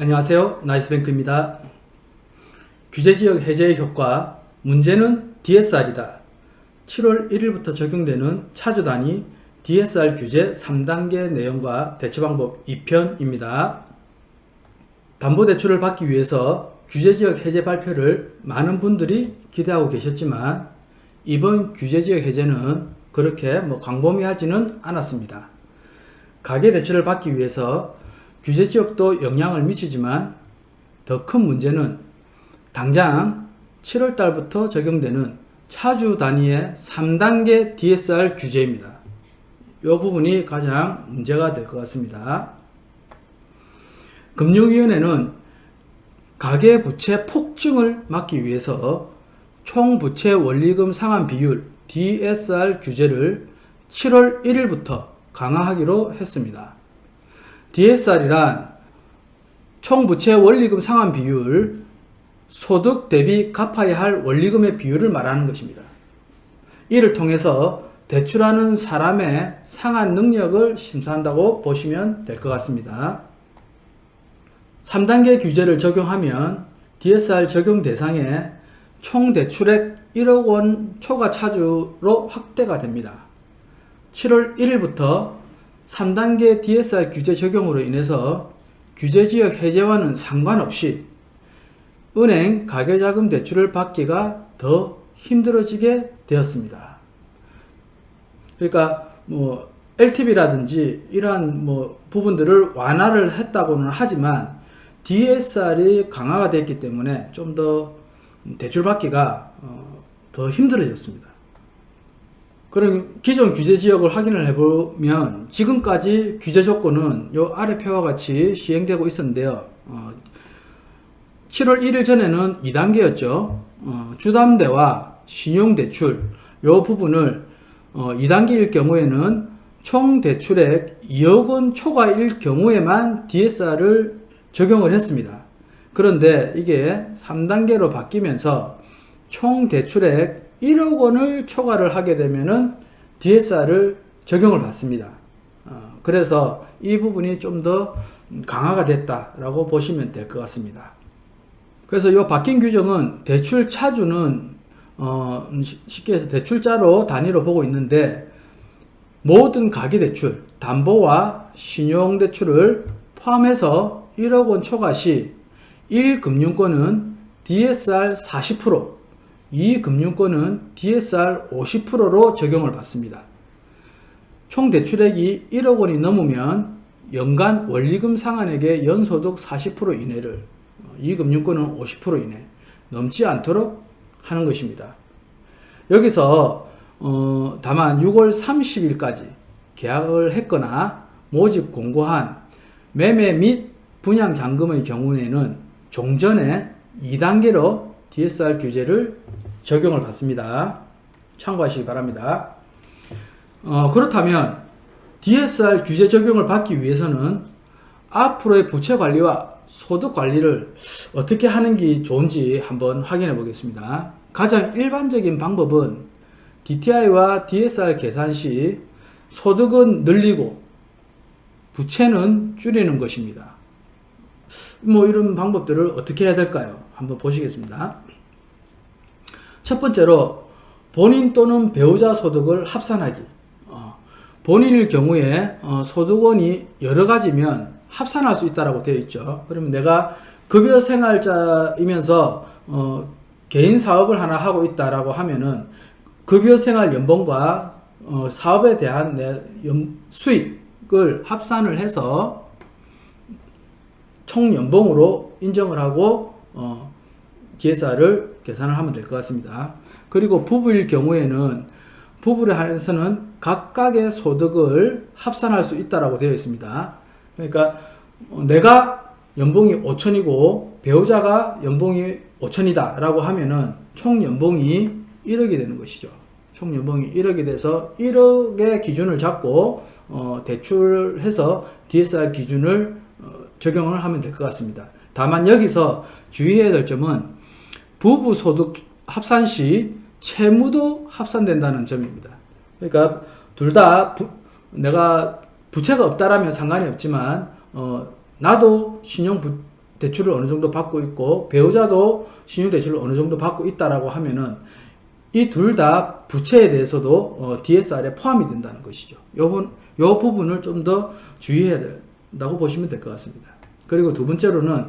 안녕하세요. 나이스뱅크입니다. 규제지역 해제의 효과, 문제는 DSR이다. 7월 1일부터 적용되는 차주단위 DSR 규제 3단계 내용과 대처방법 2편입니다. 담보대출을 받기 위해서 규제지역 해제 발표를 많은 분들이 기대하고 계셨지만 이번 규제지역 해제는 그렇게 광범위하지는 않았습니다. 가계대출을 받기 위해서 규제지역도 영향을 미치지만 더 큰 문제는 당장 7월달부터 적용되는 차주 단위의 3단계 DSR 규제입니다. 이 부분이 가장 문제가 될 것 같습니다. 금융위원회는 가계부채 폭증을 막기 위해서 총부채 원리금 상환 비율 DSR 규제를 7월 1일부터 강화하기로 했습니다. DSR이란 총부채 원리금 상환 비율, 소득 대비 갚아야 할 원리금의 비율을 말하는 것입니다. 이를 통해서 대출하는 사람의 상환 능력을 심사한다고 보시면 될 것 같습니다. 3단계 규제를 적용하면 DSR 적용 대상의 총 대출액 1억 원 초과 차주로 확대가 됩니다. 7월 1일부터 3단계 DSR 규제 적용으로 인해서 규제지역 해제와는 상관없이 은행 가계자금 대출을 받기가 더 힘들어지게 되었습니다. 그러니까 LTV라든지 이러한 부분들을 완화를 했다고는 하지만 DSR이 강화가 됐기 때문에 좀 더 대출 받기가 더 힘들어졌습니다. 그럼 기존 규제 지역을 확인을 해보면 지금까지 규제 조건은 요 아래 표와 같이 시행되고 있었는데요. 7월 1일 전에는 2단계였죠. 주담대와 신용대출 요 부분을 2단계일 경우에는 총 대출액 2억 원 초과일 경우에만 DSR을 적용을 했습니다. 그런데 이게 3단계로 바뀌면서 총 대출액 1억 원을 초과를 하게 되면은 DSR을 적용을 받습니다. 그래서 이 부분이 좀 더 강화가 됐다라고 보시면 될 것 같습니다. 그래서 이 바뀐 규정은 대출 차주는 쉽게 해서 대출자로 단위로 보고 있는데 모든 가계대출, 담보와 신용대출을 포함해서 1억 원 초과 시 1금융권은 DSR 40%, 2금융권은 DSR 50%로 적용을 받습니다. 총 대출액이 1억 원이 넘으면 연간 원리금 상환액의 연소득 40% 이내를, 2금융권은 50% 이내 넘지 않도록 하는 것입니다. 여기서 다만 6월 30일까지 계약을 했거나 모집 공고한 매매 및 분양 잔금의 경우에는 종전에 2단계로 DSR 규제를 적용을 받습니다. 참고하시기 바랍니다. 그렇다면 DSR 규제 적용을 받기 위해서는 앞으로의 부채 관리와 소득 관리를 어떻게 하는 게 좋은지 한번 확인해 보겠습니다. 가장 일반적인 방법은 DTI와 DSR 계산 시 소득은 늘리고 부채는 줄이는 것입니다. 이런 방법들을 어떻게 해야 될까요? 한번 보시겠습니다. 첫 번째로 본인 또는 배우자 소득을 합산하기. 본인일 경우에 소득원이 여러 가지면 합산할 수 있다고 되어 있죠. 그러면 내가 급여 생활자이면서 개인 사업을 하나 하고 있다라고 하면은 급여 생활 연봉과 사업에 대한 내 수익을 합산을 해서 총 연봉으로 인정을 하고 DSR을 계산을 하면 될 것 같습니다. 그리고 부부일 경우에는 부부를 한해서는 각각의 소득을 합산할 수 있다고 되어 있습니다. 그러니까 내가 연봉이 5천이고 배우자가 연봉이 5천이다 라고 하면은 총 연봉이 1억이 되는 것이죠. 총 연봉이 1억이 돼서 1억의 기준을 잡고 대출해서 DSR 기준을 적용을 하면 될 것 같습니다. 다만 여기서 주의해야 될 점은 부부 소득 합산 시 채무도 합산된다는 점입니다. 그러니까 둘 다 내가 부채가 없다라면 상관이 없지만 나도 신용 대출을 어느 정도 받고 있고 배우자도 신용대출을 어느 정도 받고 있다라고 하면은 이 둘 다 부채에 대해서도 DSR에 포함이 된다는 것이죠. 요 부분을 좀 더 주의해야 된다고 보시면 될 것 같습니다. 그리고 두 번째로는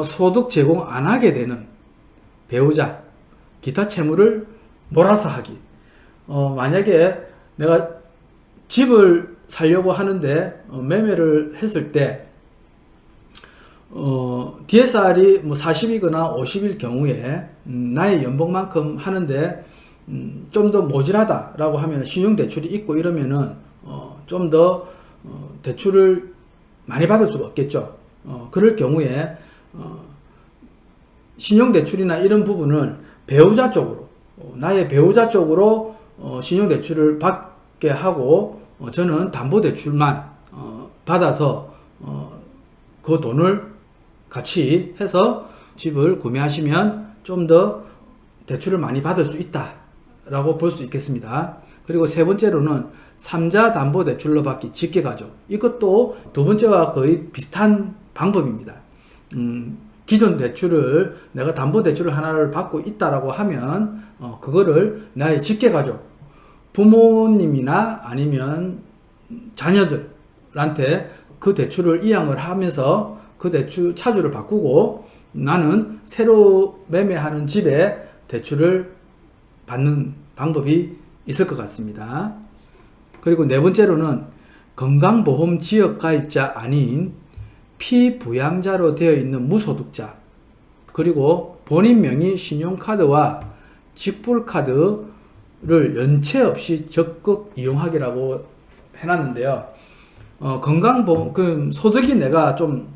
소득 제공 안 하게 되는 배우자, 기타 채무를 몰아서 하기. 만약에 내가 집을 살려고 하는데 매매를 했을 때 DSR이 뭐 40이거나 50일 경우에 나의 연봉만큼 하는데 좀 더 모자라다라고 하면 신용대출이 있고 이러면은 좀 더 대출을 많이 받을 수가 없겠죠. 그럴 경우에 신용대출이나 이런 부분을 배우자 쪽으로 나의 배우자 쪽으로 신용대출을 받게 하고 저는 담보대출만 받아서 그 돈을 같이 해서 집을 구매하시면 좀 더 대출을 많이 받을 수 있다라고 볼 수 있겠습니다. 그리고 세 번째로는 3자 담보대출로 받기 직계가족. 이것도 두 번째와 거의 비슷한 방법입니다. 기존 대출을 내가 담보대출을 하나를 받고 있다라고 하면 그거를 나의 직계가족 부모님이나 아니면 자녀들한테 그 대출을 이양을 하면서 그 대출 차주를 바꾸고 나는 새로 매매하는 집에 대출을 받는 방법이 있을 것 같습니다. 그리고 네 번째로는 건강보험 지역가입자 아닌 피부양자로 되어 있는 무소득자, 그리고 본인 명의 신용카드와 직불카드를 연체 없이 적극 이용하기라고 해놨는데요. 건강보험, 소득이 내가 좀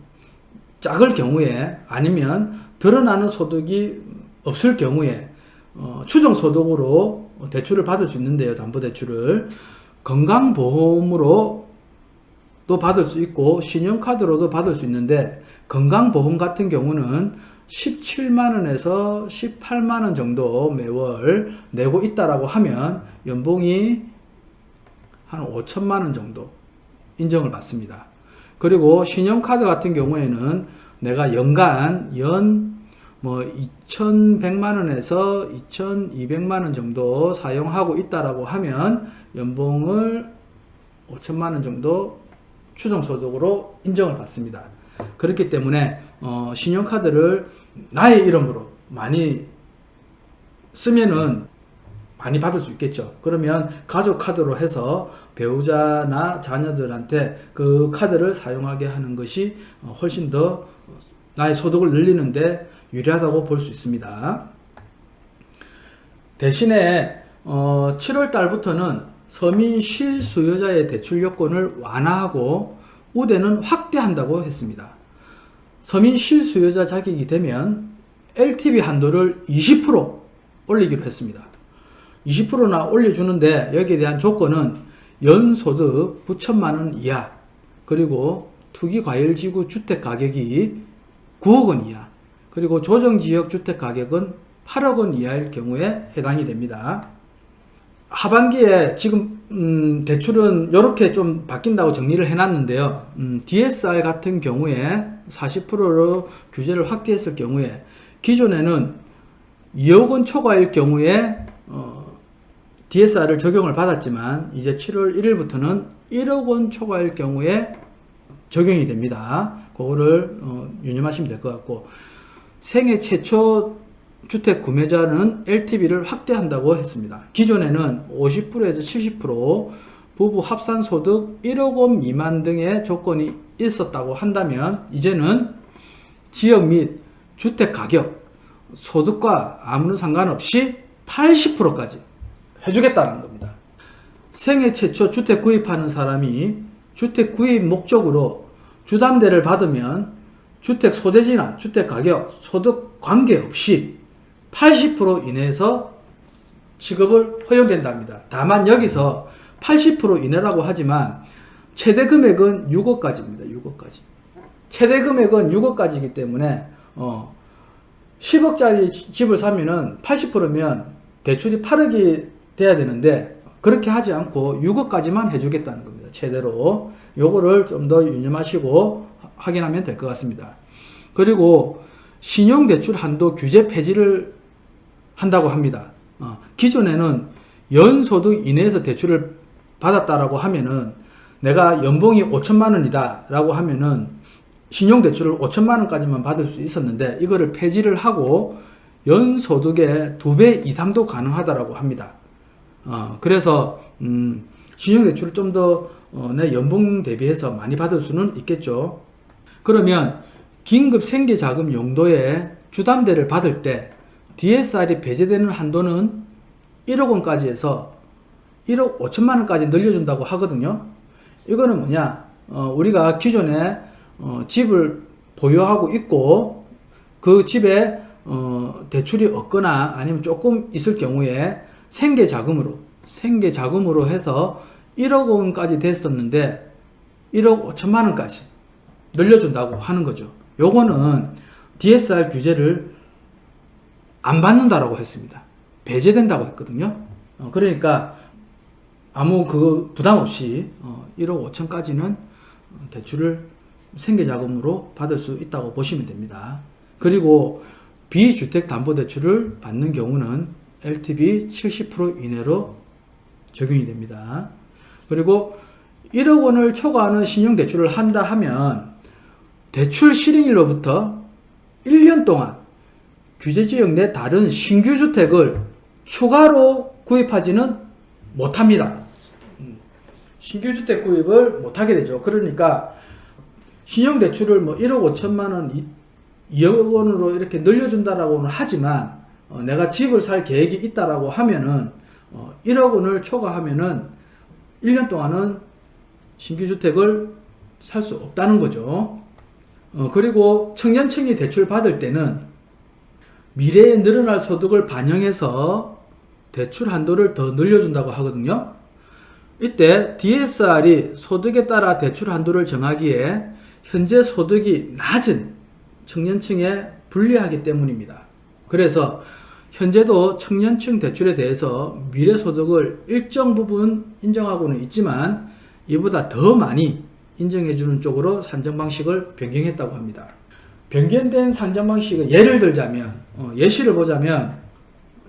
작을 경우에 아니면 드러나는 소득이 없을 경우에 추정소득으로 대출을 받을 수 있는데요. 담보대출을 건강보험으로도 받을 수 있고 신용카드로도 받을 수 있는데 건강보험 같은 경우는 17만원에서 18만원 정도 매월 내고 있다라고 하면 연봉이 한 5천만원 정도 인정을 받습니다. 그리고 신용카드 같은 경우에는 내가 연간 2,100만원에서 2,200만원 정도 사용하고 있다라고 하면 연봉을 5천만원 정도 추정소득으로 인정을 받습니다. 그렇기 때문에 신용카드를 나의 이름으로 많이 쓰면은 많이 받을 수 있겠죠. 그러면 가족 카드로 해서 배우자나 자녀들한테 그 카드를 사용하게 하는 것이 훨씬 더 나의 소득을 늘리는데 유리하다고 볼 수 있습니다. 대신에 7월 달부터는 서민 실수요자의 대출 요건을 완화하고 우대는 확대한다고 했습니다. 서민 실수요자 자격이 되면 LTV 한도를 20% 올리기로 했습니다. 20%나 올려주는데 여기에 대한 조건은 연소득 9천만원 이하, 그리고 투기과열지구 주택가격이 9억원 이하, 그리고 조정지역 주택가격은 8억원 이하일 경우에 해당이 됩니다. 하반기에 지금 대출은 이렇게 좀 바뀐다고 정리를 해놨는데요. DSR 같은 경우에 40%로 규제를 확대했을 경우에 기존에는 2억원 초과일 경우에 DSR을 적용을 받았지만 이제 7월 1일부터는 1억원 초과일 경우에 적용이 됩니다. 그거를 유념하시면 될 것 같고, 생애 최초 주택 구매자는 LTV를 확대한다고 했습니다. 기존에는 50%에서 70% 부부 합산 소득 1억원 미만 등의 조건이 있었다고 한다면 이제는 지역 및 주택 가격, 소득과 아무런 상관없이 80%까지 해주겠다는 겁니다. 생애 최초 주택 구입하는 사람이 주택 구입 목적으로 주담대를 받으면 주택 소재지나 주택 가격, 소득 관계없이 80% 이내에서 지급을 허용된답니다. 다만 여기서 80% 이내라고 하지만 최대 금액은 6억까지입니다. 6억까지. 최대 금액은 6억까지이기 때문에 10억짜리 집을 사면은 80%면 대출이 8억이 돼야 되는데 그렇게 하지 않고 6억까지만 해주겠다는 겁니다. 최대로. 요거를 좀 더 유념하시고 확인하면 될 것 같습니다. 그리고 신용대출 한도 규제 폐지를 한다고 합니다. 기존에는 연소득 이내에서 대출을 받았다라고 하면은 내가 연봉이 5천만 원이다 라고 하면은 신용대출을 5천만 원까지만 받을 수 있었는데 이거를 폐지를 하고 연소득의 2배 이상도 가능하다라고 합니다. 그래서 신용대출을 좀 더 내 연봉 대비해서 많이 받을 수는 있겠죠. 그러면 긴급 생계자금 용도의 주담대를 받을 때 DSR이 배제되는 한도는 1억 원까지 해서 1억 5천만 원까지 늘려준다고 하거든요. 이거는 뭐냐, 우리가 기존에 집을 보유하고 있고 그 집에 대출이 없거나 아니면 조금 있을 경우에 생계자금으로 해서 1억 원까지 됐었는데 1억 5천만 원까지 늘려준다고 하는 거죠. 요거는 DSR 규제를 안 받는다라고 했습니다. 배제된다고 했거든요. 그러니까 아무 그 부담 없이 1억 5천까지는 대출을 생계자금으로 받을 수 있다고 보시면 됩니다. 그리고 비주택담보대출을 받는 경우는 LTV 70% 이내로 적용이 됩니다. 그리고 1억 원을 초과하는 신용대출을 한다 하면 대출 실행일로부터 1년 동안 규제지역 내 다른 신규주택을 추가로 구입하지는 못합니다. 신규주택 구입을 못하게 되죠. 그러니까 신용대출을 1억 5천만 원, 2억 원으로 이렇게 늘려준다라고는 하지만 내가 집을 살 계획이 있다라고 하면은 1억 원을 초과하면은 1년 동안은 신규주택을 살 수 없다는 거죠. 그리고 청년층이 대출 받을 때는 미래에 늘어날 소득을 반영해서 대출 한도를 더 늘려준다고 하거든요. 이때 DSR이 소득에 따라 대출 한도를 정하기에 현재 소득이 낮은 청년층에 불리하기 때문입니다. 그래서 현재도 청년층 대출에 대해서 미래소득을 일정 부분 인정하고는 있지만 이보다 더 많이 인정해주는 쪽으로 산정 방식을 변경했다고 합니다. 변경된 산정 방식은 예를 들자면 예시를 보자면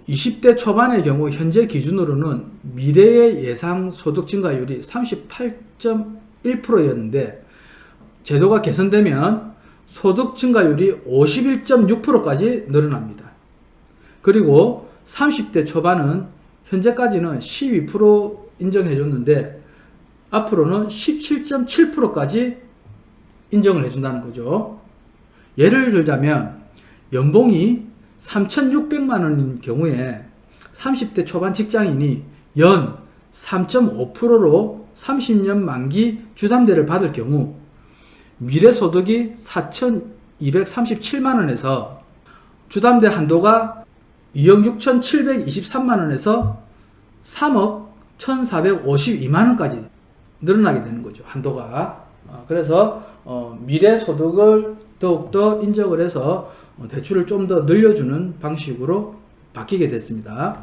20대 초반의 경우 현재 기준으로는 미래의 예상 소득 증가율이 38.1%였는데 제도가 개선되면 소득 증가율이 51.6%까지 늘어납니다. 그리고 30대 초반은 현재까지는 12% 인정해줬는데 앞으로는 17.7%까지 인정을 해준다는 거죠. 예를 들자면 연봉이 3,600만 원인 경우에 30대 초반 직장인이 연 3.5%로 30년 만기 주담대를 받을 경우 미래소득이 4,237만 원에서 주담대 한도가 2억 6,723만 원에서 3억 1,452만 원까지 늘어나게 되는 거죠. 한도가. 그래서 미래소득을 더욱더 인정을 해서 대출을 좀 더 늘려주는 방식으로 바뀌게 됐습니다.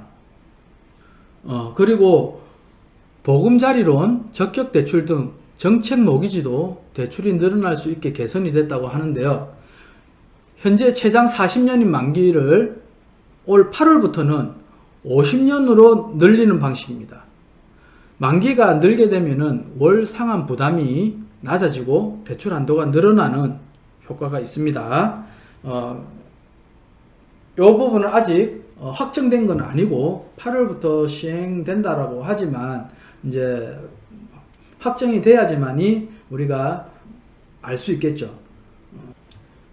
그리고 보금자리론, 적격대출 등 정책 모기지도 대출이 늘어날 수 있게 개선이 됐다고 하는데요. 현재 최장 40년인 만기를 올 8월부터는 50년으로 늘리는 방식입니다. 만기가 늘게 되면은 월 상환 부담이 낮아지고 대출 한도가 늘어나는 효과가 있습니다. 이 부분은 아직 확정된 건 아니고 8월부터 시행된다라고 하지만 이제 확정이 돼야지만이 우리가 알 수 있겠죠.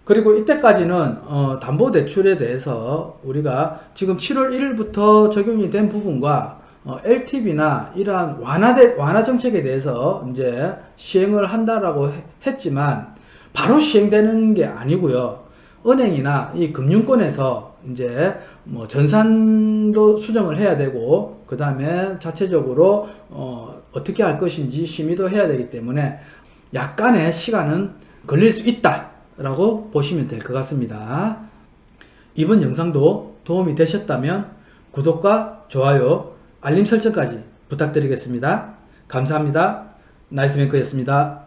그리고 이때까지는 담보대출에 대해서 우리가 지금 7월 1일부터 적용이 된 부분과 LTV나 이러한 완화 정책에 대해서 이제 시행을 한다라고 했지만 바로 시행되는 게 아니고요. 은행이나 이 금융권에서 이제 전산도 수정을 해야 되고 그 다음에 자체적으로 어떻게 할 것인지 심의도 해야 되기 때문에 약간의 시간은 걸릴 수 있다 라고 보시면 될 것 같습니다. 이번 영상도 도움이 되셨다면 구독과 좋아요, 알림 설정까지 부탁드리겠습니다. 감사합니다. 나이스뱅크였습니다.